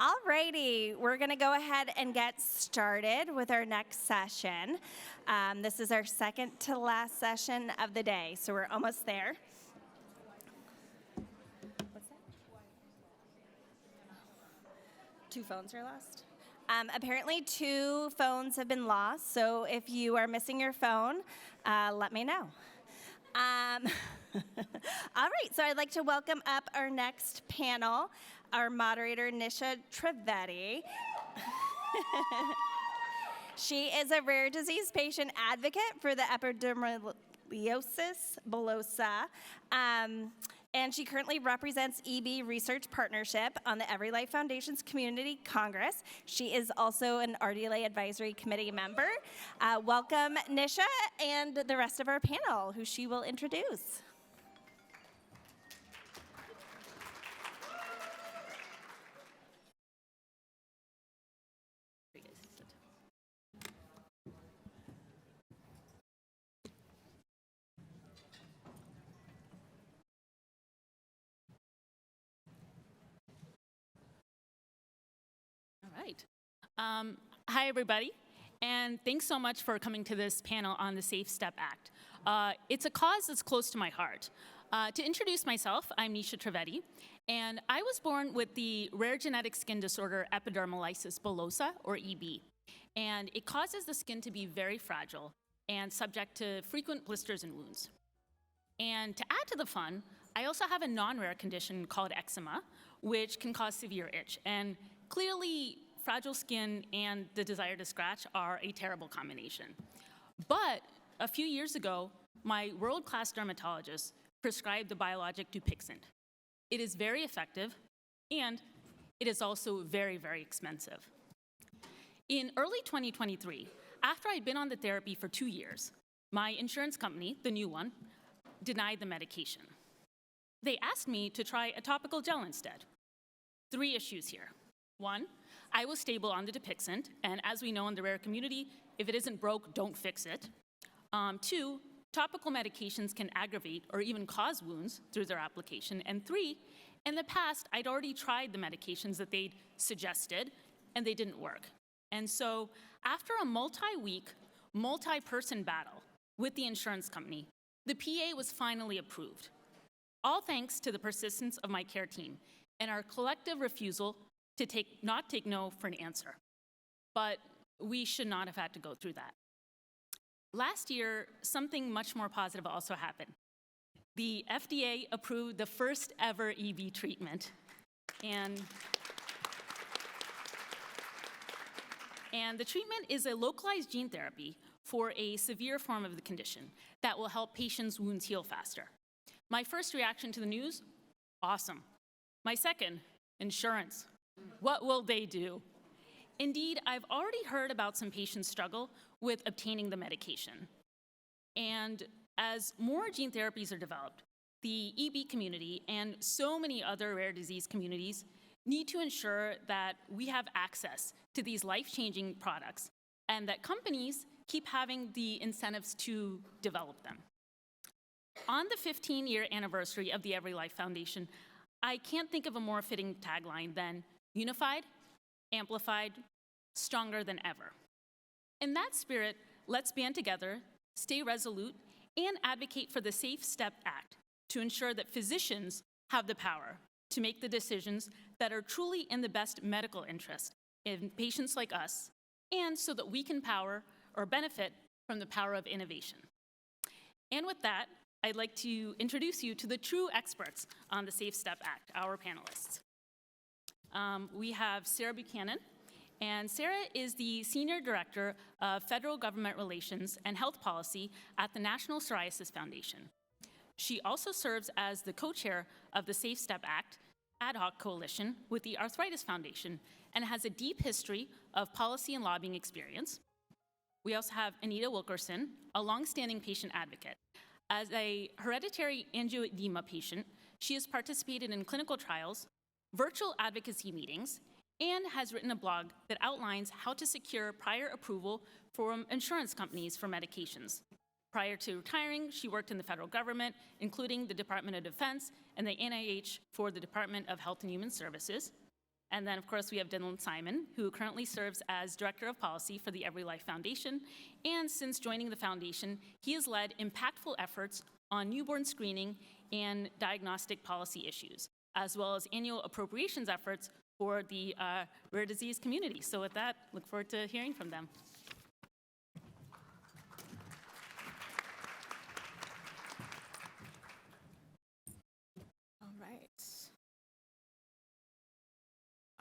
Alrighty, we're going to go ahead and get started with our next session. This is our second to last session of the day, so we're almost there. What's that? 2 phones are lost. Apparently 2 phones have been lost, so if you are missing your phone, let me know. All right, so I'd like to welcome up our next panel, our moderator, Nisha Trivedi. She is a rare disease patient advocate for the epidermolysis bullosa, and she currently represents EB Research Partnership on the Every Life Foundation's Community Congress. She is also an RDLA Advisory Committee member. Welcome, Nisha, and the rest of our panel, who she will introduce. Hi, everybody, and thanks so much for coming to this panel on the Safe Step Act. It's a cause that's close to my heart. To introduce myself, I'm Nisha Trivedi, and I was born with the rare genetic skin disorder epidermolysis bullosa, or EB, and it causes the skin to be very fragile and subject to frequent blisters and wounds. And to add to the fun, I also have a non-rare condition called eczema, which can cause severe itch, and clearly, fragile skin and the desire to scratch are a terrible combination. But a few years ago, my world-class dermatologist prescribed the biologic Dupixent. It is very effective, and it is also very, very expensive. In early 2023, after I'd been on the therapy for 2 years, my insurance company, the new one, denied the medication. They asked me to try a topical gel instead. 3 issues here. 1, I was stable on the Dupixent, and as we know in the rare community, if it isn't broke, don't fix it. 2, topical medications can aggravate or even cause wounds through their application. And 3, in the past, I'd already tried the medications that they'd suggested, and they didn't work. And so after a multi-week, multi-person battle with the insurance company, the PA was finally approved. All thanks to the persistence of my care team and our collective refusal to not take no for an answer. But we should not have had to go through that. Last year, something much more positive also happened. The FDA approved the first ever EB treatment. And the treatment is a localized gene therapy for a severe form of the condition that will help patients' wounds heal faster. My first reaction to the news, awesome. My second, insurance. What will they do? Indeed, I've already heard about some patients struggle with obtaining the medication. And as more gene therapies are developed, the EB community and so many other rare disease communities need to ensure that we have access to these life-changing products and that companies keep having the incentives to develop them. On the 15-year anniversary of the Every Life Foundation, I can't think of a more fitting tagline than unified, amplified, stronger than ever. In that spirit, let's band together, stay resolute, and advocate for the Safe Step Act to ensure that physicians have the power to make the decisions that are truly in the best medical interest in patients like us, and so that we can power or benefit from the power of innovation. And with that, I'd like to introduce you to the true experts on the Safe Step Act, our panelists. We have Sarah Buchanan, and Sarah is the Senior Director of Federal Government Relations and Health Policy at the National Psoriasis Foundation. She also serves as the co-chair of the Safe Step Act ad hoc coalition with the Arthritis Foundation and has a deep history of policy and lobbying experience. We also have Anita Wilkerson, a longstanding patient advocate. As a hereditary angioedema patient, she has participated in clinical trials, virtual advocacy meetings, and has written a blog that outlines how to secure prior approval from insurance companies for medications. Prior to retiring, she worked in the federal government, including the Department of Defense and the NIH for the Department of Health and Human Services. And then, of course, we have Dylan Simon, who currently serves as Director of Policy for the Every Life Foundation. And since joining the foundation, he has led impactful efforts on newborn screening and diagnostic policy issues, as well as annual appropriations efforts for the rare disease community. So with that, look forward to hearing from them.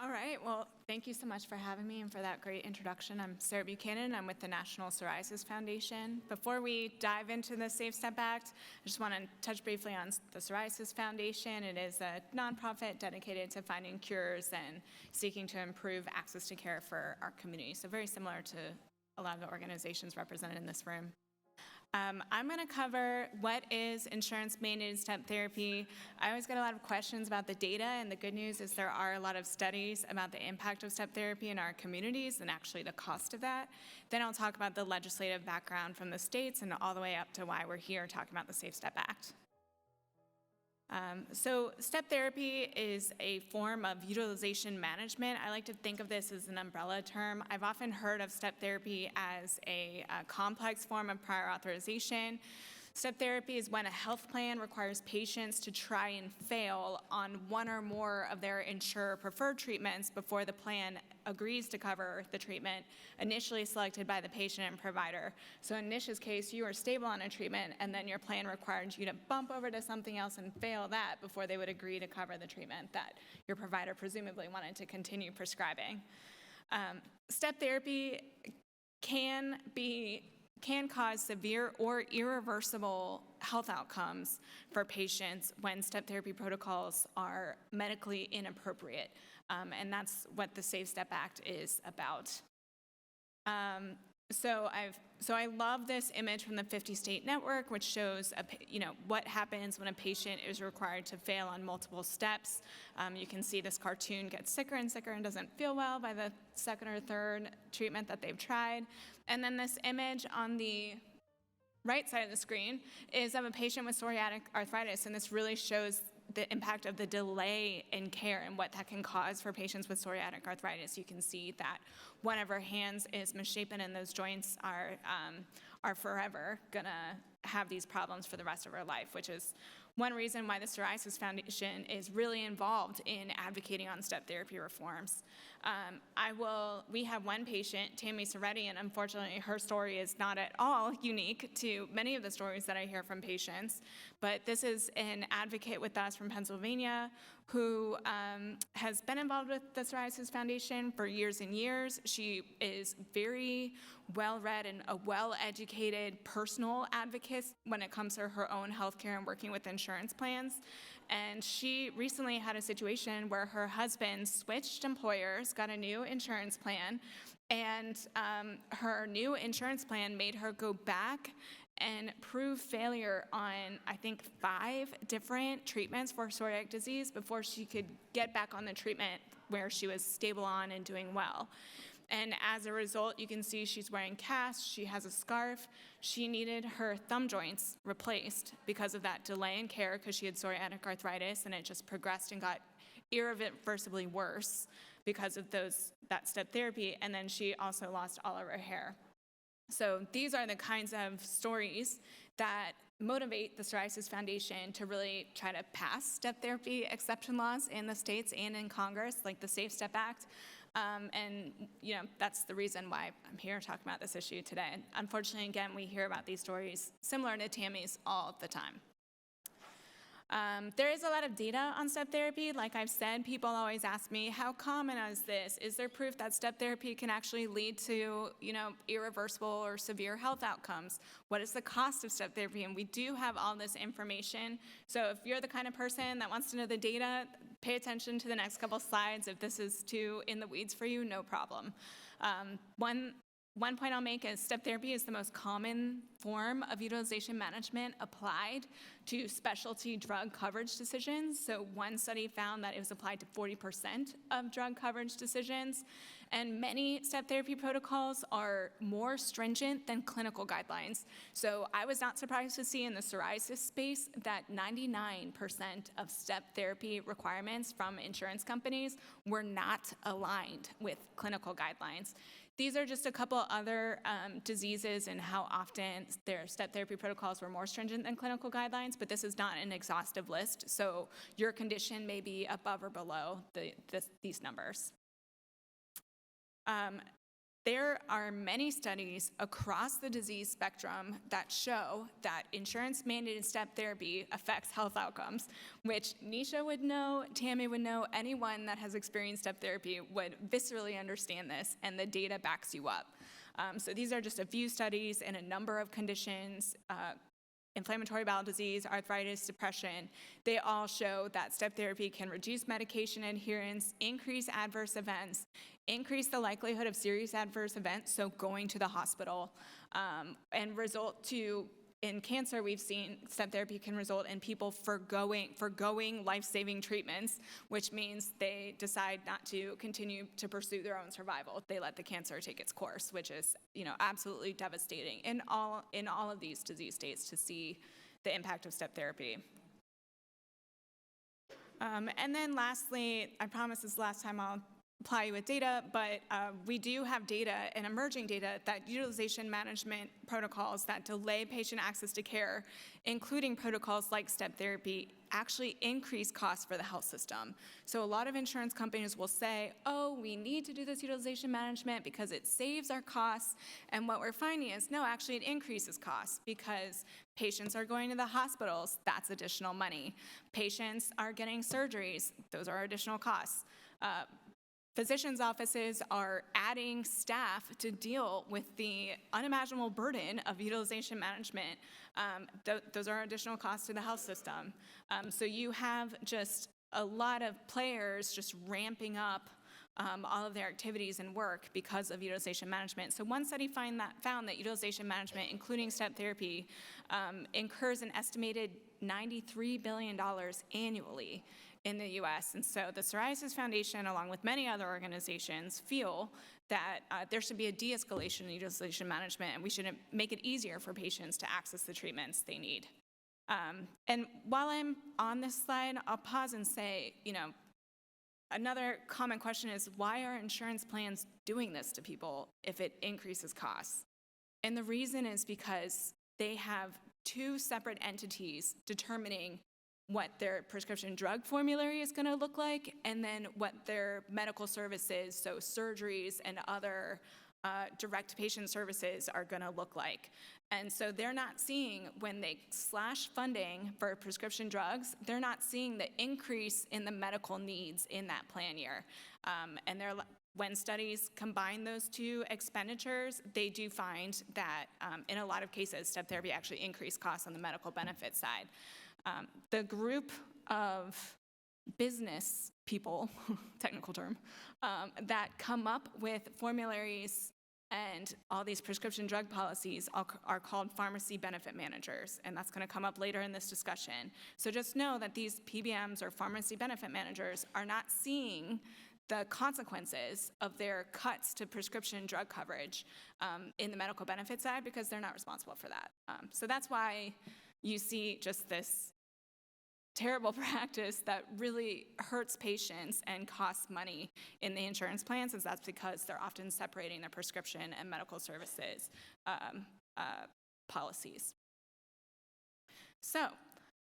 All right, well, thank you so much for having me and for that great introduction. I'm Sarah Buchanan. I'm with the National Psoriasis Foundation. Before we dive into the Safe Step Act, I just want to touch briefly on the Psoriasis Foundation. It is a nonprofit dedicated to finding cures and seeking to improve access to care for our community. So very similar to a lot of the organizations represented in this room. I'm going to cover what is insurance-mandated step therapy. I always get a lot of questions about the data, and the good news is there are a lot of studies about the impact of step therapy in our communities and actually the cost of that. Then I'll talk about the legislative background from the states and all the way up to why we're here talking about the Safe Step Act. So step therapy is a form of utilization management. I like to think of this as an umbrella term. I've often heard of step therapy as a complex form of prior authorization. Step therapy is when a health plan requires patients to try and fail on one or more of their insurer-preferred treatments before the plan agrees to cover the treatment initially selected by the patient and provider. So in Nish's case, you were stable on a treatment, and then your plan required you to bump over to something else and fail that before they would agree to cover the treatment that your provider presumably wanted to continue prescribing. Step therapy can cause severe or irreversible health outcomes for patients when step therapy protocols are medically inappropriate. And that's what the Safe Step Act is about. So I love this image from the 50-state network, which shows what happens when a patient is required to fail on multiple steps. You can see this cartoon gets sicker and sicker and doesn't feel well by the second or third treatment that they've tried. And then this image on the right side of the screen is of a patient with psoriatic arthritis, and this really shows the impact of the delay in care and what that can cause for patients with psoriatic arthritis. You can see that one of her hands is misshapen, and those joints are forever gonna have these problems for the rest of her life, which is one reason why the Psoriasis Foundation is really involved in advocating on step therapy reforms. We have one patient, Tammy Soretti, and unfortunately her story is not at all unique to many of the stories that I hear from patients, but this is an advocate with us from Pennsylvania who has been involved with the Psoriasis Foundation for years and years. She is very well-read and a well-educated personal advocate when it comes to her own healthcare and working with insurance plans. And she recently had a situation where her husband switched employers, got a new insurance plan, and her new insurance plan made her go back and prove failure on, I think, 5 different treatments for psoriatic disease before she could get back on the treatment where she was stable on and doing well. And as a result, you can see she's wearing casts, she has a scarf. She needed her thumb joints replaced because of that delay in care because she had psoriatic arthritis, and it just progressed and got irreversibly worse because of that step therapy. And then she also lost all of her hair. So these are the kinds of stories that motivate the Psoriasis Foundation to really try to pass step therapy exception laws in the states and in Congress, like the Safe Step Act. And that's the reason why I'm here talking about this issue today. Unfortunately, again, we hear about these stories similar to Tammy's all the time. There is a lot of data on step therapy. Like I've said, people always ask me, how common is this? Is there proof that step therapy can actually lead to, irreversible or severe health outcomes? What is the cost of step therapy? And we do have all this information. So if you're the kind of person that wants to know the data, pay attention to the next couple slides. If this is too in the weeds for you, no problem. One One point I'll make is step therapy is the most common form of utilization management applied to specialty drug coverage decisions. So one study found that it was applied to 40% of drug coverage decisions. And many step therapy protocols are more stringent than clinical guidelines. So I was not surprised to see in the psoriasis space that 99% of step therapy requirements from insurance companies were not aligned with clinical guidelines. These are just a couple other diseases and how often their step therapy protocols were more stringent than clinical guidelines, but this is not an exhaustive list, so your condition may be above or below these numbers. There are many studies across the disease spectrum that show that insurance-mandated step therapy affects health outcomes, which Nisha would know, Tammy would know, anyone that has experienced step therapy would viscerally understand this, and the data backs you up. So these are just a few studies in a number of conditions, inflammatory bowel disease, arthritis, depression. They all show that step therapy can reduce medication adherence, increase adverse events, increase the likelihood of serious adverse events, so going to the hospital, and result to, in cancer, we've seen step therapy can result in people forgoing life-saving treatments, which means they decide not to continue to pursue their own survival. They let the cancer take its course, which is, absolutely devastating in all of these disease states to see the impact of step therapy. And then lastly, I promise this is the last time I'll apply you with data, but we do have data and emerging data that utilization management protocols that delay patient access to care, including protocols like step therapy, actually increase costs for the health system. So a lot of insurance companies will say, oh, we need to do this utilization management because it saves our costs. And what we're finding is, no, actually it increases costs because patients are going to the hospitals, that's additional money. Patients are getting surgeries, those are additional costs. Physicians' offices are adding staff to deal with the unimaginable burden of utilization management. Those are additional costs to the health system. So you have just a lot of players just ramping up all of their activities and work because of utilization management. So one study found that utilization management, including step therapy, incurs an estimated $93 billion annually in the US. And so the Psoriasis Foundation, along with many other organizations, feel that there should be a de-escalation in utilization management, and we should make it easier for patients to access the treatments they need. And while I'm on this slide, I'll pause and say, another common question is, why are insurance plans doing this to people if it increases costs? And the reason is because they have two separate entities determining what their prescription drug formulary is going to look like, and then what their medical services, so surgeries and other direct patient services are going to look like. And so they're not seeing, when they slash funding for prescription drugs, they're not seeing the increase in the medical needs in that plan year. And when studies combine those two expenditures, they do find that in a lot of cases, step therapy actually increased costs on the medical benefit side. The group of business people, technical term, that come up with formularies and all these prescription drug policies are called pharmacy benefit managers, and that's going to come up later in this discussion. So just know that these PBMs or pharmacy benefit managers are not seeing the consequences of their cuts to prescription drug coverage in the medical benefit side because they're not responsible for that. So that's why you see just this terrible practice that really hurts patients and costs money in the insurance plans, and that's because they're often separating their prescription and medical services policies. So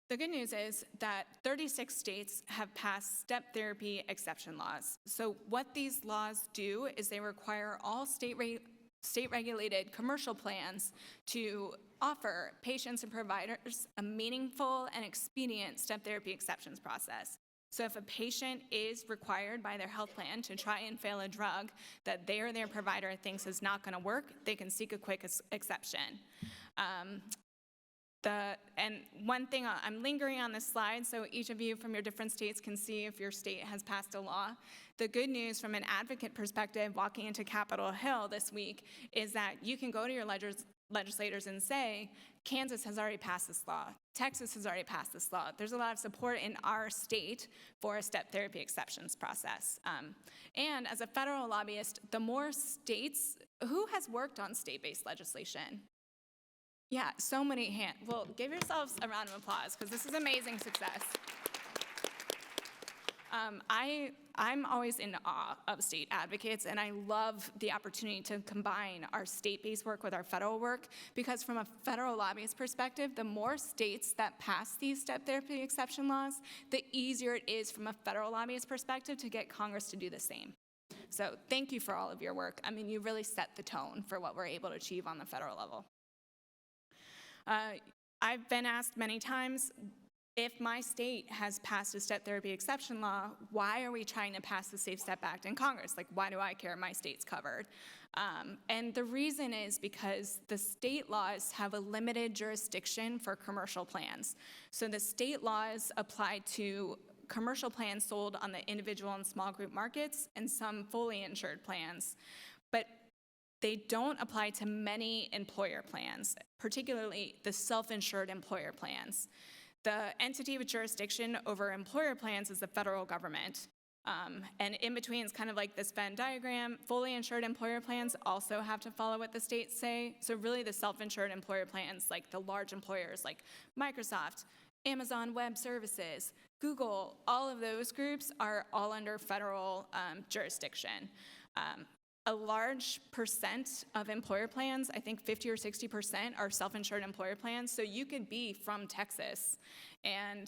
the good news is that 36 states have passed step therapy exception laws. So what these laws do is they require all state-regulated commercial plans to offer patients and providers a meaningful and expedient step therapy exceptions process. So if a patient is required by their health plan to try and fail a drug that they or their provider thinks is not going to work, they can seek a quick exception. And one thing, I'm lingering on this slide so each of you from your different states can see if your state has passed a law. The good news from an advocate perspective walking into Capitol Hill this week is that you can go to your legislators and say, Kansas has already passed this law. Texas has already passed this law. There's a lot of support in our state for a step therapy exceptions process. And as a federal lobbyist, the more states, who has worked on state-based legislation? Yeah, so many hands. Well, give yourselves a round of applause because this is amazing success. I'm always in awe of state advocates, and I love the opportunity to combine our state-based work with our federal work, because from a federal lobbyist perspective, the more states that pass these step therapy exception laws, the easier it is from a federal lobbyist perspective to get Congress to do the same. So thank you for all of your work. I mean, you really set the tone for what we're able to achieve on the federal level. I've been asked many times, if my state has passed a step therapy exception law, why are we trying to pass the Safe Step Act in Congress? Like, why do I care? My state's covered. And the reason is because the state laws have a limited jurisdiction for commercial plans. So the state laws apply to commercial plans sold on the individual and small group markets and some fully insured plans. But they don't apply to many employer plans, particularly the self-insured employer plans. The entity with jurisdiction over employer plans is the federal government. And in between is kind of like this Venn diagram. Fully insured employer plans also have to follow what the states say. So really the self-insured employer plans, like the large employers like Microsoft, Amazon Web Services, Google, all of those groups are all under federal jurisdiction. A large percent of employer plans, I think 50 or 60%, are self-insured employer plans. So you could be from Texas and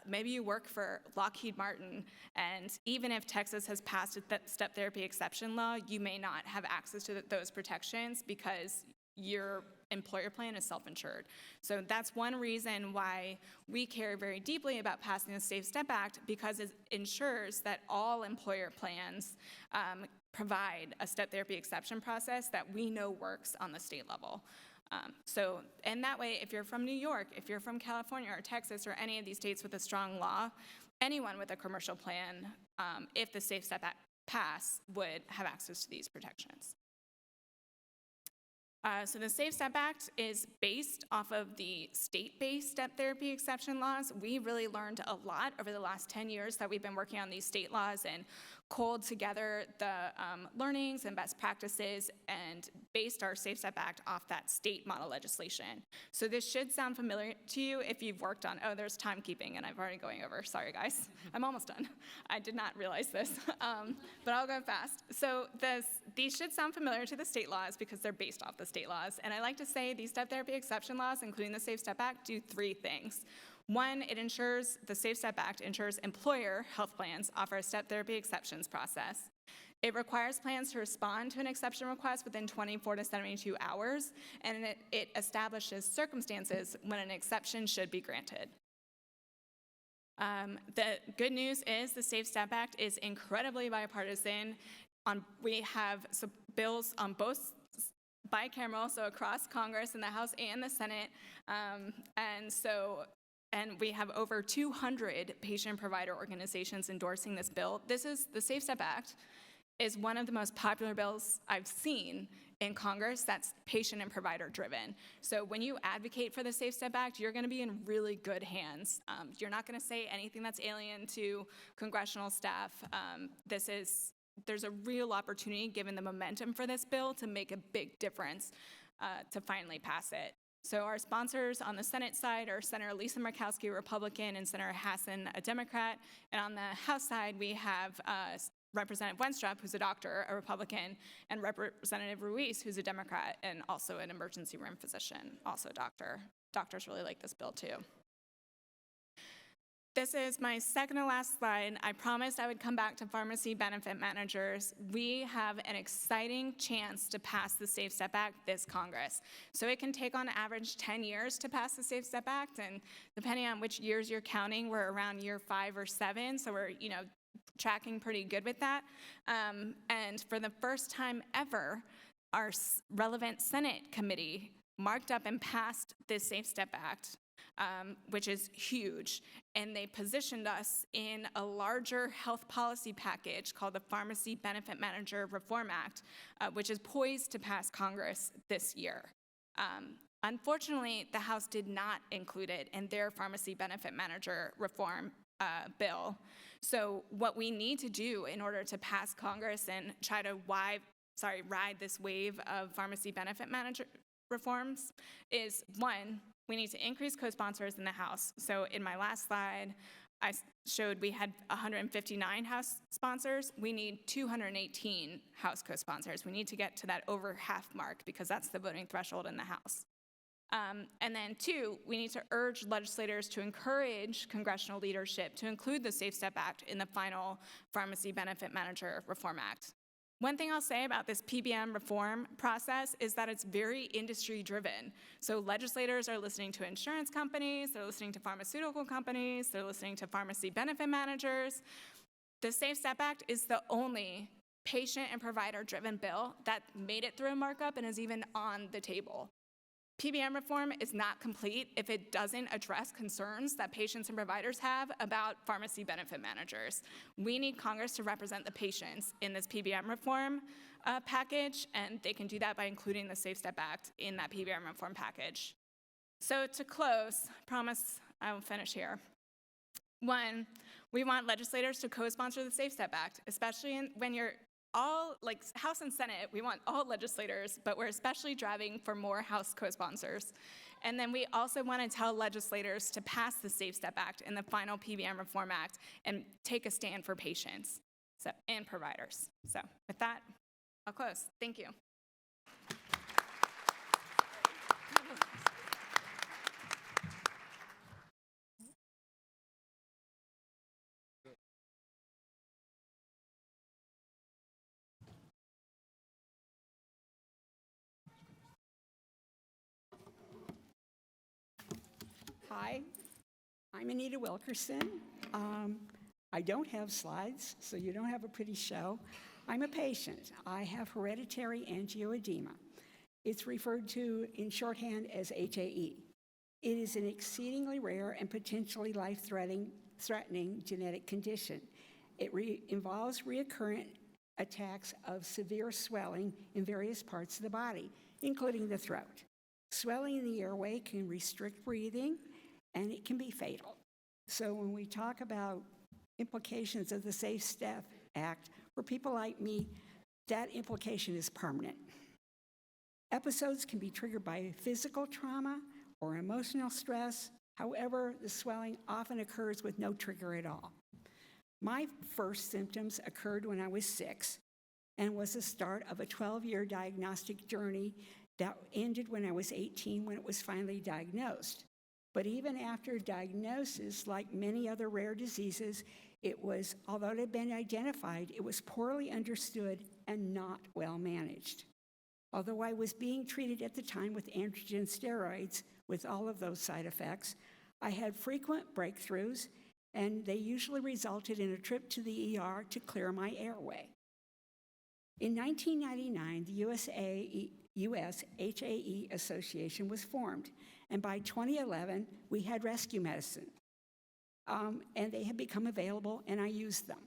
maybe you work for Lockheed Martin, and even if Texas has passed a step therapy exception law, you may not have access to those protections because your employer plan is self-insured. So that's one reason why we care very deeply about passing the Safe Step Act, because it ensures that all employer plans provide a step therapy exception process that we know works on the state level. And that way, if you're from New York, if you're from California or Texas or any of these states with a strong law, anyone with a commercial plan, if the Safe Step Act passed, would have access to these protections. So the Safe Step Act is based off of the state-based step therapy exception laws. We really learned a lot over the last 10 years that we've been working on these state laws and culled together the learnings and best practices and based our Safe Step Act off that state model legislation. So this should sound familiar to you if you've worked on, oh, there's timekeeping, and I've already going over. Sorry, guys. I'm almost done. I did not realize this, but I'll go fast. So these should sound familiar to the state laws because they're based off the state laws. And I like to say these step therapy exception laws, including the Safe Step Act, do three things. One, the Safe Step Act ensures employer health plans offer a step therapy exceptions process. It requires plans to respond to an exception request within 24 to 72 hours, and it establishes circumstances when an exception should be granted. The good news is the Safe Step Act is incredibly bipartisan. We have bills on both bicameral, so across Congress in the House and the Senate, and we have over 200 patient provider organizations endorsing this bill. The Safe Step Act is one of the most popular bills I've seen in Congress that's patient and provider driven. So when you advocate for the Safe Step Act, you're gonna be in really good hands. You're not gonna say anything that's alien to congressional staff. There's a real opportunity, given the momentum for this bill, to make a big difference to finally pass it. So our sponsors on the Senate side are Senator Lisa Murkowski, a Republican, and Senator Hassan, a Democrat. And on the House side, we have Representative Wenstrup, who's a doctor, a Republican, and Representative Ruiz, who's a Democrat and also an emergency room physician, also a doctor. Doctors really like this bill too. This is my second to last slide. I promised I would come back to pharmacy benefit managers. We have an exciting chance to pass the Safe Step Act this Congress. So it can take on average 10 years to pass the Safe Step Act, and depending on which years you're counting, we're around year 5 or 7, so we're tracking pretty good with that. And for the first time ever, our relevant Senate committee marked up and passed this Safe Step Act, which is huge, and they positioned us in a larger health policy package called the Pharmacy Benefit Manager Reform Act, which is poised to pass Congress this year. Unfortunately, the House did not include it in their Pharmacy Benefit Manager Reform bill. So what we need to do in order to pass Congress and try to ride this wave of pharmacy benefit manager reforms is, one, we need to increase co-sponsors in the House. So in my last slide, I showed we had 159 House sponsors. We need 218 House co-sponsors. We need to get to that over half mark because that's the voting threshold in the House. And then two, we need to urge legislators to encourage congressional leadership to include the Safe Step Act in the final Pharmacy Benefit Manager Reform Act. One thing I'll say about this PBM reform process is that it's very industry driven. So legislators are listening to insurance companies, they're listening to pharmaceutical companies, they're listening to pharmacy benefit managers. The Safe Step Act is the only patient and provider driven bill that made it through a markup and is even on the table. PBM reform is not complete if it doesn't address concerns that patients and providers have about pharmacy benefit managers. We need Congress to represent the patients in this PBM reform package, and they can do that by including the Safe Step Act in that PBM reform package. So to close, promise I will finish here. One, we want legislators to co-sponsor the Safe Step Act, especially when you're all, like House and Senate, we want all legislators, but we're especially driving for more House co-sponsors. And then we also want to tell legislators to pass the Safe Step Act in the final PBM Reform Act and take a stand for patients and providers. So with that, I'll close. Thank you. Hi, I'm Anita Wilkerson. I don't have slides, so you don't have a pretty show. I'm a patient. I have hereditary angioedema. It's referred to in shorthand as HAE. It is an exceedingly rare and potentially life-threatening genetic condition. It involves recurrent attacks of severe swelling in various parts of the body, including the throat. Swelling in the airway can restrict breathing, and it can be fatal. So when we talk about implications of the Safe Step Act, for people like me, that implication is permanent. Episodes can be triggered by physical trauma or emotional stress. However, the swelling often occurs with no trigger at all. My first symptoms occurred when I was 6 and was the start of a 12-year diagnostic journey that ended when I was 18 when it was finally diagnosed. But even after diagnosis, like many other rare diseases, although it had been identified, it was poorly understood and not well managed. Although I was being treated at the time with androgen steroids with all of those side effects, I had frequent breakthroughs, and they usually resulted in a trip to the ER to clear my airway. In 1999, the US HAE Association was formed, and by 2011, we had rescue medicine, and they had become available, and I used them.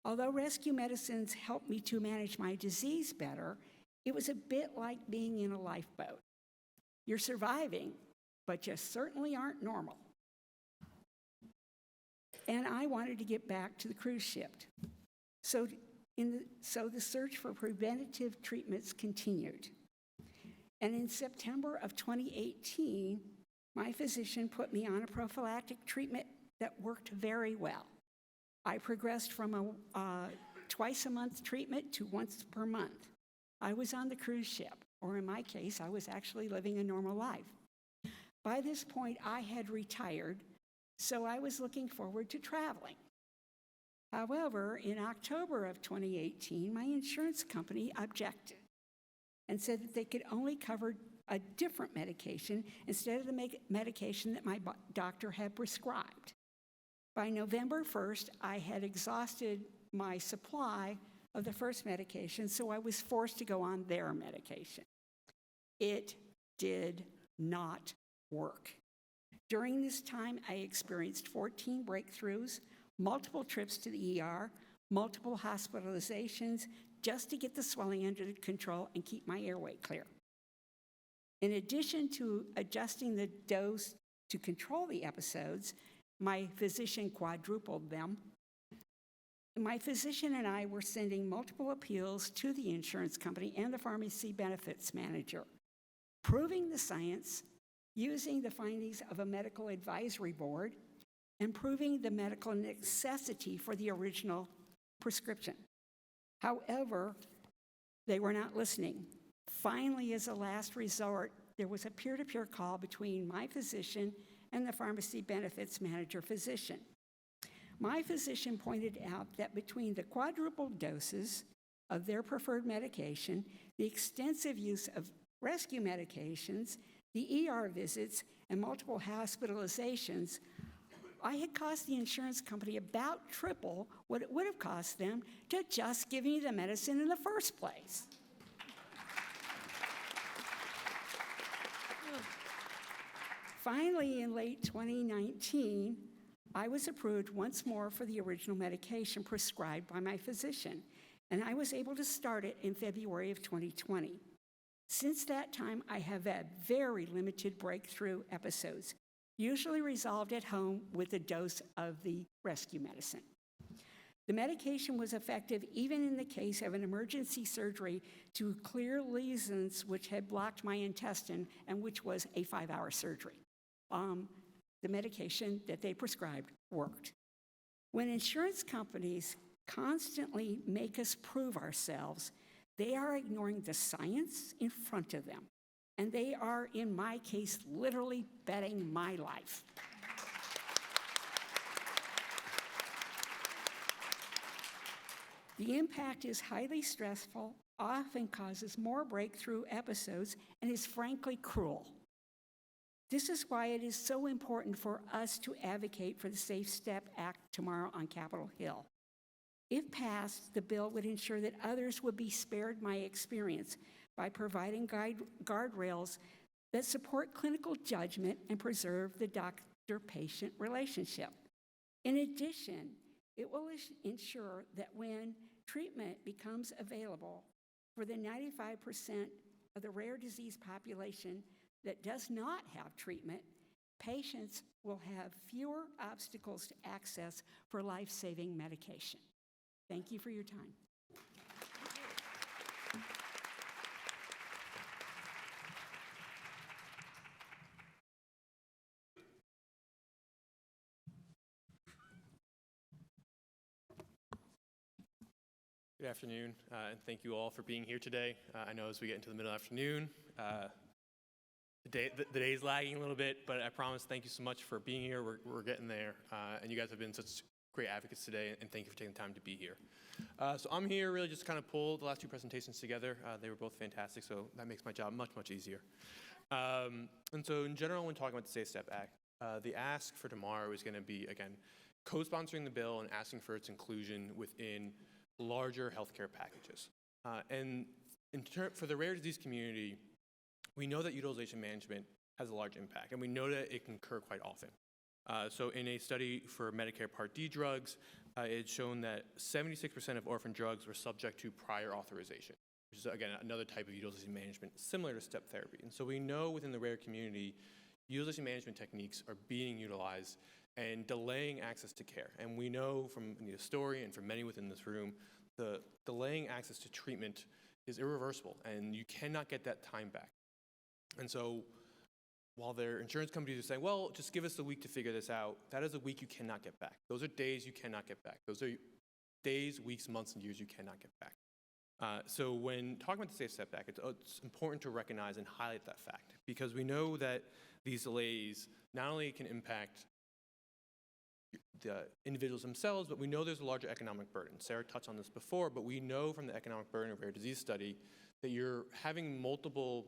Although rescue medicines helped me to manage my disease better, it was a bit like being in a lifeboat. You're surviving, but you certainly aren't normal. And I wanted to get back to the cruise ship. So the search for preventative treatments continued. And in September of 2018, my physician put me on a prophylactic treatment that worked very well. I progressed from a twice-a-month treatment to once per month. I was on the cruise ship, or in my case, I was actually living a normal life. By this point, I had retired, so I was looking forward to traveling. However, in October of 2018, my insurance company objected and said that they could only cover a different medication instead of the medication that my doctor had prescribed. By November 1st, I had exhausted my supply of the first medication, so I was forced to go on their medication. It did not work. During this time, I experienced 14 breakthroughs, multiple trips to the ER, multiple hospitalizations, just to get the swelling under control and keep my airway clear. In addition to adjusting the dose to control the episodes, my physician quadrupled them. My physician and I were sending multiple appeals to the insurance company and the pharmacy benefits manager, proving the science, using the findings of a medical advisory board, and proving the medical necessity for the original prescription. However, they were not listening. Finally, as a last resort, there was a peer-to-peer call between my physician and the pharmacy benefits manager physician. My physician pointed out that between the quadruple doses of their preferred medication, the extensive use of rescue medications, the ER visits, and multiple hospitalizations, I had cost the insurance company about triple what it would have cost them to just give me the medicine in the first place. Finally, in late 2019, I was approved once more for the original medication prescribed by my physician, and I was able to start it in February of 2020. Since that time, I have had very limited breakthrough episodes, usually resolved at home with a dose of the rescue medicine. The medication was effective even in the case of an emergency surgery to clear lesions which had blocked my intestine and which was a 5-hour surgery. The medication that they prescribed worked. When insurance companies constantly make us prove ourselves, they are ignoring the science in front of them. And they are, in my case, literally betting my life. The impact is highly stressful, often causes more breakthrough episodes, and is frankly cruel. This is why it is so important for us to advocate for the Safe Step Act tomorrow on Capitol Hill. If passed, the bill would ensure that others would be spared my experience by providing guardrails that support clinical judgment and preserve the doctor-patient relationship. In addition, it will ensure that when treatment becomes available for the 95% of the rare disease population that does not have treatment, patients will have fewer obstacles to access for life-saving medication. Thank you for your time. Good afternoon, and thank you all for being here today. I know as we get into the middle afternoon, the day's lagging a little bit, but I promise thank you so much for being here. We're getting there, and you guys have been such great advocates today, and thank you for taking the time to be here. So I'm here really just to kind of pull the last two presentations together. They were both fantastic, so that makes my job much, much easier. And so in general, when talking about the Safe Step Act, the ask for tomorrow is going to be, again, co-sponsoring the bill and asking for its inclusion within larger healthcare packages. And for the rare disease community, we know that utilization management has a large impact, and we know that it can occur quite often. So in a study for Medicare Part D drugs, it's shown that 76% of orphan drugs were subject to prior authorization, which is, again, another type of utilization management similar to step therapy. And so we know within the rare community, utilization management techniques are being utilized and delaying access to care. And we know from the story and from many within this room, the delaying access to treatment is irreversible, and you cannot get that time back. And so while their insurance companies are saying, well, just give us a week to figure this out, that is a week you cannot get back. Those are days you cannot get back. Those are days, weeks, months, and years you cannot get back. So when talking about the Safe Step Act, it's important to recognize and highlight that fact, because we know that these delays not only can impact the individuals themselves, but we know there's a larger economic burden. Sarah touched on this before, but we know from the economic burden of rare disease study that you're having multiple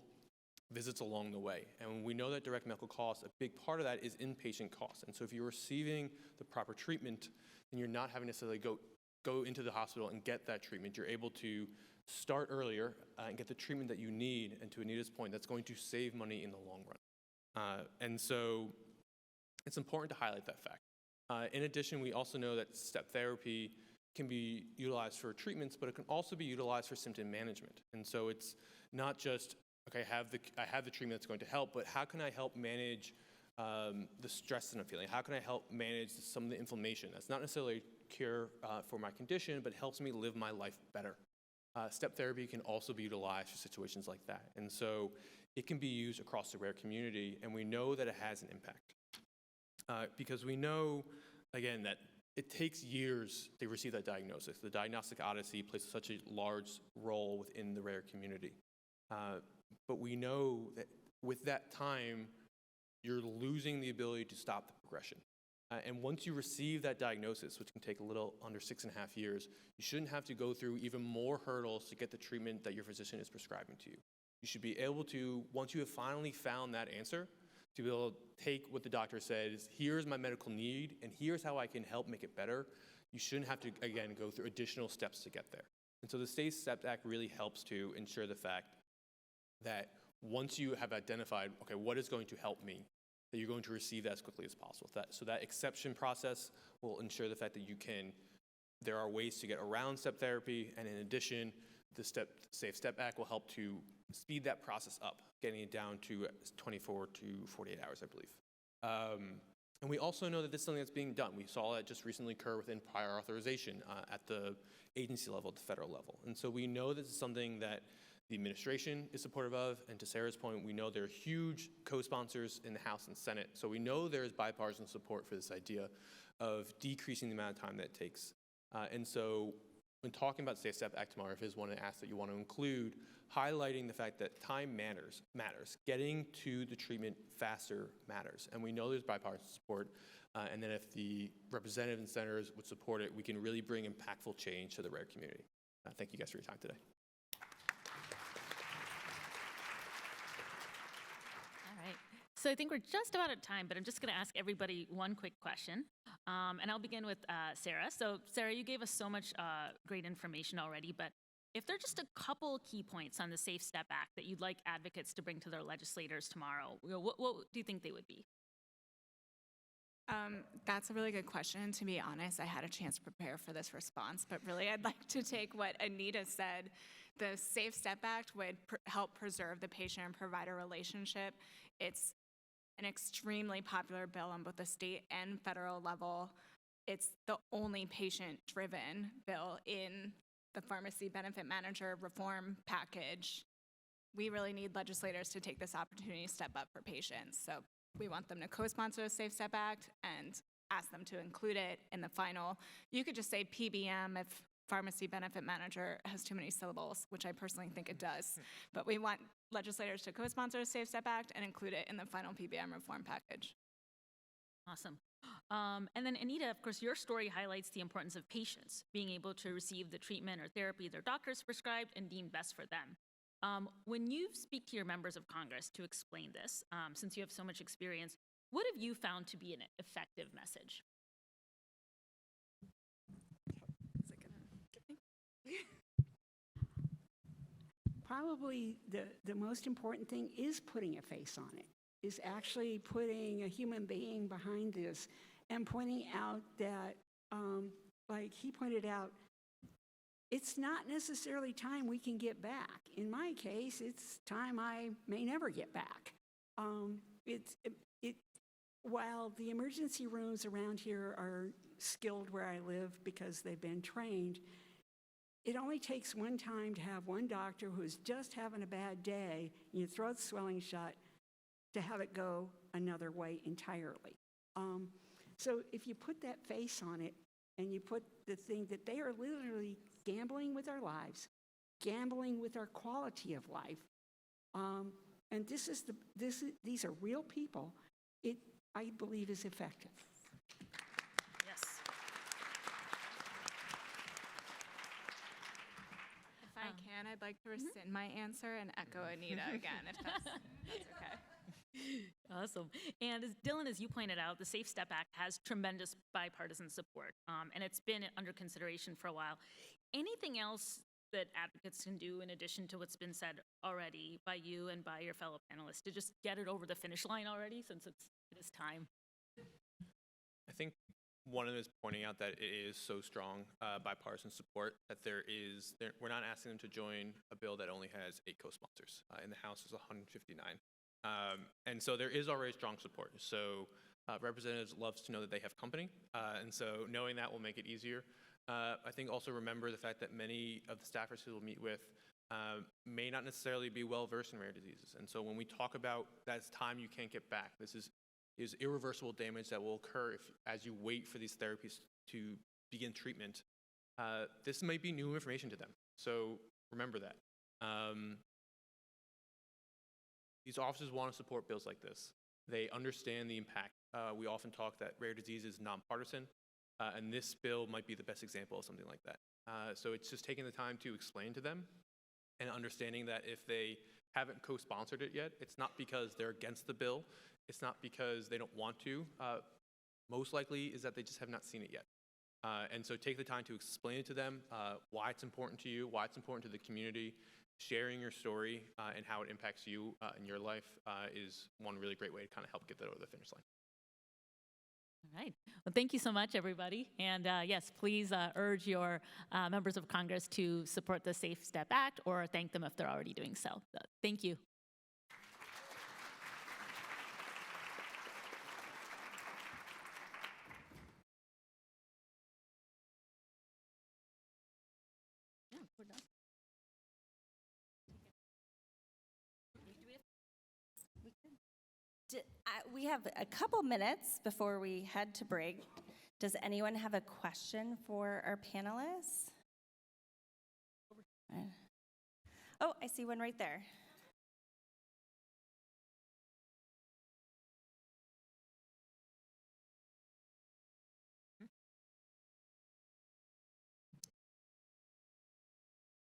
visits along the way. And we know that direct medical costs, a big part of that is inpatient costs. And so if you're receiving the proper treatment, then you're not having necessarily go go into the hospital and get that treatment. You're able to start earlier and get the treatment that you need. And to Anita's point, that's going to save money in the long run. And so it's important to highlight that fact. In addition, we also know that step therapy can be utilized for treatments, but it can also be utilized for symptom management. And so it's not just, okay, I have the treatment that's going to help, but how can I help manage the stress that I'm feeling? How can I help manage some of the inflammation? That's not necessarily a cure for my condition, but helps me live my life better. Step therapy can also be utilized for situations like that. And so it can be used across the rare community, and we know that it has an impact. Because we know, again, that it takes years to receive that diagnosis. The diagnostic odyssey plays such a large role within the rare community. But we know that with that time, you're losing the ability to stop the progression. And once you receive that diagnosis, which can take a little under 6.5 years, you shouldn't have to go through even more hurdles to get the treatment that your physician is prescribing to you. You should be able to, once you have finally found that answer, to be able to take what the doctor says, here's my medical need, and here's how I can help make it better. You shouldn't have to, again, go through additional steps to get there. And so the Safe Step Act really helps to ensure the fact that once you have identified, okay, what is going to help me, that you're going to receive that as quickly as possible. So that exception process will ensure the fact that there are ways to get around step therapy, and in addition, the Safe Step Act will help to speed that process up, getting it down to 24 to 48 hours, I believe. And we also know that this is something that's being done. We saw that just recently occur within prior authorization at the agency level, at the federal level. And so we know this is something that the administration is supportive of, and to Sarah's point, we know there are huge co-sponsors in the House and Senate. So we know there is bipartisan support for this idea of decreasing the amount of time that it takes. And so when talking about Safe Step Act tomorrow, if there's one ask that you want to include, highlighting the fact that time matters. Getting to the treatment faster matters. And we know there's bipartisan support. And then if the representatives and senators would support it, we can really bring impactful change to the rare community. Thank you guys for your time today. So I think we're just about at time, but I'm just going to ask everybody one quick question. And I'll begin with Sarah. So Sarah, you gave us so much great information already, but if there are just a couple key points on the Safe Step Act that you'd like advocates to bring to their legislators tomorrow, what do you think they would be? That's a really good question. To be honest, I had a chance to prepare for this response, but really I'd like to take what Anita said. The Safe Step Act would help preserve the patient and provider relationship. It's an extremely popular bill on both the state and federal level. It's the only patient-driven bill in the pharmacy benefit manager reform package. We really need legislators to take this opportunity to step up for patients. So we want them to co-sponsor the Safe Step Act and ask them to include it in the final. You could just say PBM if pharmacy benefit manager has too many syllables, which I personally think it does. But we want legislators to co-sponsor the Safe Step Act and include it in the final PBM reform package. Awesome. And then Anita, of course, your story highlights the importance of patients being able to receive the treatment or therapy their doctors prescribed and deemed best for them. When you speak to your members of Congress to explain this, since you have so much experience, what have you found to be an effective message? Probably the most important thing is putting a face on it, is actually putting a human being behind this and pointing out that, like he pointed out, it's not necessarily time we can get back. In my case, it's time I may never get back. While the emergency rooms around here are skilled where I live because they've been trained, it only takes one time to have one doctor who's just having a bad day, and your throat's swelling shut, to have it go another way entirely. So if you put that face on it, and you put the thing that they are literally gambling with our lives, gambling with our quality of life, and these are real people, it, I believe, is effective. Yes. If I can, I'd like to rescind my answer and echo Anita again, if that's okay. Awesome. And as Dylan, as you pointed out, the Safe Step Act has tremendous bipartisan support, and it's been under consideration for a while. Anything else that advocates can do in addition to what's been said already by you and by your fellow panelists to just get it over the finish line already, since it is time? I think one of them is pointing out that it is so strong bipartisan support that we're not asking them to join a bill that only has 8 co-sponsors. In the House, there's 159. And so there is already strong support. So representatives loves to know that they have company. And so knowing that will make it easier. I think also remember the fact that many of the staffers who we'll meet with may not necessarily be well versed in rare diseases. And so when we talk about that's time you can't get back, this is irreversible damage that will occur as you wait for these therapies to begin treatment. This might be new information to them. So remember that. These officers want to support bills like this. They understand the impact. We often talk that rare disease is nonpartisan, and this bill might be the best example of something like that. So it's just taking the time to explain to them and understanding that if they haven't co-sponsored it yet, it's not because they're against the bill. It's not because they don't want to. Most likely is that they just have not seen it yet. And so take the time to explain it to them, why it's important to you, why it's important to the community. Sharing your story and how it impacts you in your life is one really great way to kind of help get that over the finish line. All right. Well, thank you so much, everybody. And yes, please urge your members of Congress to support the Safe Step Act or thank them if they're already doing so. Thank you. Yeah, we're done. We have a couple minutes before we head to break. Does anyone have a question for our panelists? Oh, I see one right there.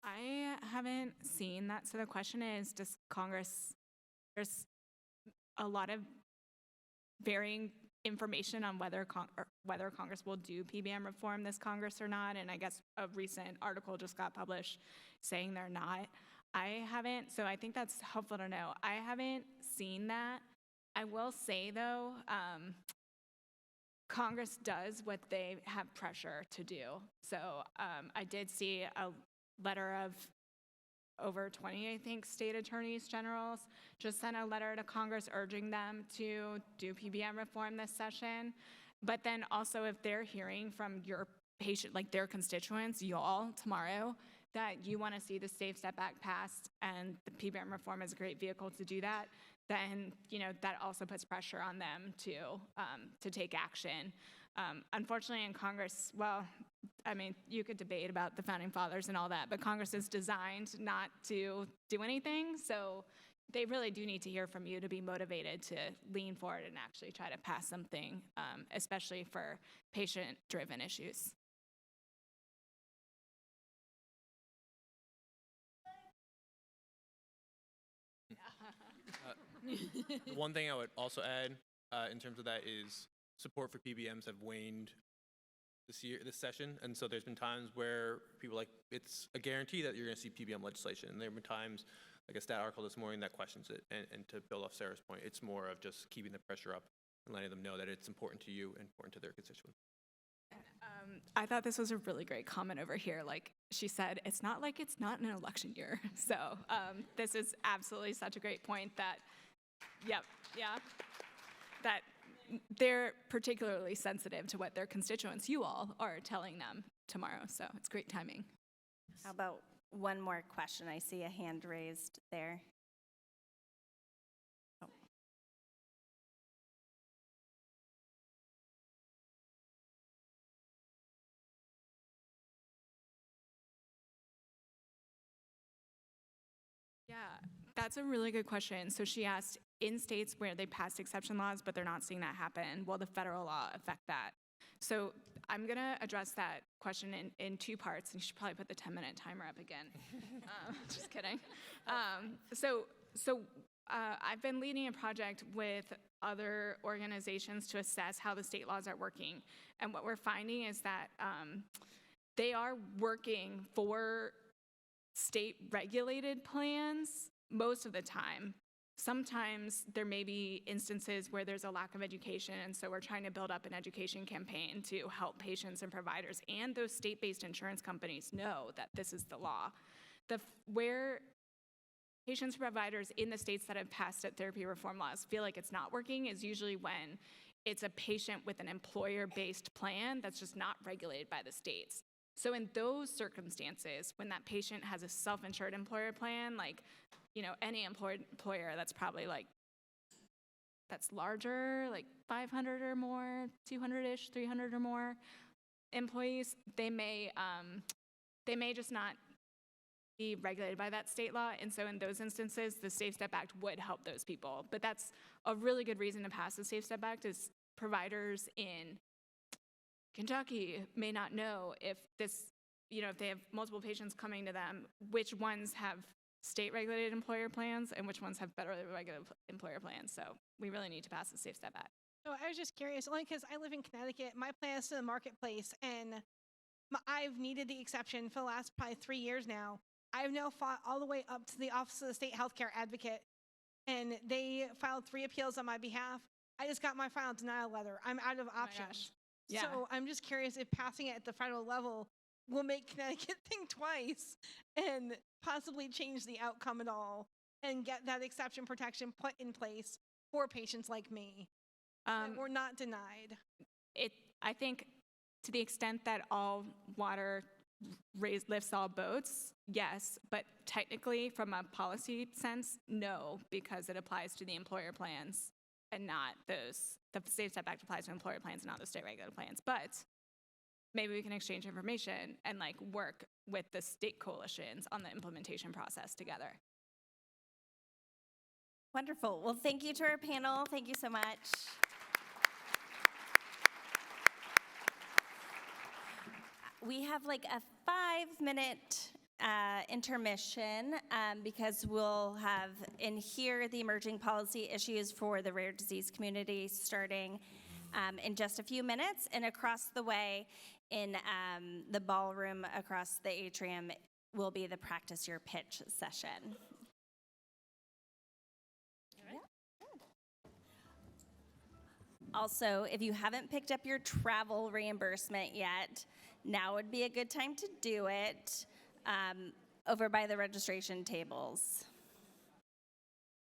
I haven't seen that. So the question is, does Congress, there's a lot of varying information on whether Congress will do PBM reform this Congress or not. And I guess a recent article just got published saying they're not. I haven't, so I think that's helpful to know. I haven't seen that. I will say though, Congress does what they have pressure to do. So I did see a letter of over 20, I think, state attorneys generals just sent a letter to Congress urging them to do PBM reform this session. But then also if they're hearing from your patient, like their constituents, y'all tomorrow, that you want to see the Safe Step Act passed and the PBM reform is a great vehicle to do that, then that also puts pressure on them to take action. Unfortunately, in Congress, well, I mean, you could debate about the Founding Fathers and all that, but Congress is designed not to do anything, so they really do need to hear from you to be motivated to lean forward and actually try to pass something, especially for patient-driven issues. The one thing I would also add in terms of that is support for PBMs have waned this session, and so there's been times where people it's a guarantee that you're going to see PBM legislation, and there have been times, like a stat article this morning, that questions it, and to build off Sarah's point, it's more of just keeping the pressure up and letting them know that it's important to you and important to their constituents. I thought this was a really great comment over here. Like she said, it's not like it's not an election year. So this is absolutely such a great point that, that they're particularly sensitive to what their constituents, you all, are telling them tomorrow. So it's great timing. How about one more question? I see a hand raised there. Oh. Yeah, that's a really good question. So she asked, in states where they passed exception laws, but they're not seeing that happen, will the federal law affect that? So I'm going to address that question in two parts, and you should probably put the 10-minute timer up again. Just kidding. So I've been leading a project with other organizations to assess how the state laws are working. And what we're finding is that they are working for state-regulated plans most of the time. Sometimes there may be instances where there's a lack of education, and so we're trying to build up an education campaign to help patients and providers and those state-based insurance companies know that this is the law. Where patients and providers in the states that have passed therapy reform laws feel like it's not working is usually when it's a patient with an employer-based plan that's just not regulated by the states. So in those circumstances, when that patient has a self-insured employer plan, like, any employer that's probably that's larger, like 500 or more, 200-ish, 300 or more employees, they may just not be regulated by that state law. And so in those instances, the Safe Step Act would help those people. But that's a really good reason to pass the Safe Step Act is providers in Kentucky may not know if if they have multiple patients coming to them, which ones have state-regulated employer plans and which ones have federally regulated employer plans. So we really need to pass the Safe Step Act. So I was just curious, only because I live in Connecticut, my plan is to the marketplace, and I've needed the exception for the last probably 3 years now. I've now fought all the way up to the Office of the State Healthcare Advocate, and they filed 3 appeals on my behalf. I just got my final denial letter. I'm out of options. Yeah. So I'm just curious if passing it at the federal level will make Connecticut think twice and possibly change the outcome at all and get that exception protection put in place for patients like me. We're not denied. I think to the extent that all water lifts all boats, yes, but technically from a policy sense, no, because it applies to the employer plans and not those. The Safe Step Act applies to employer plans and not the state regulated plans. But maybe we can exchange information and work with the state coalitions on the implementation process together. Wonderful. Well, thank you to our panel. Thank you so much. We have a 5-minute intermission because we'll have hear the emerging policy issues for the rare disease community starting in just a few minutes. And across the way in the ballroom across the atrium will be the Practice Your Pitch session. Also, if you haven't picked up your travel reimbursement yet, now would be a good time to do it over by the registration tables.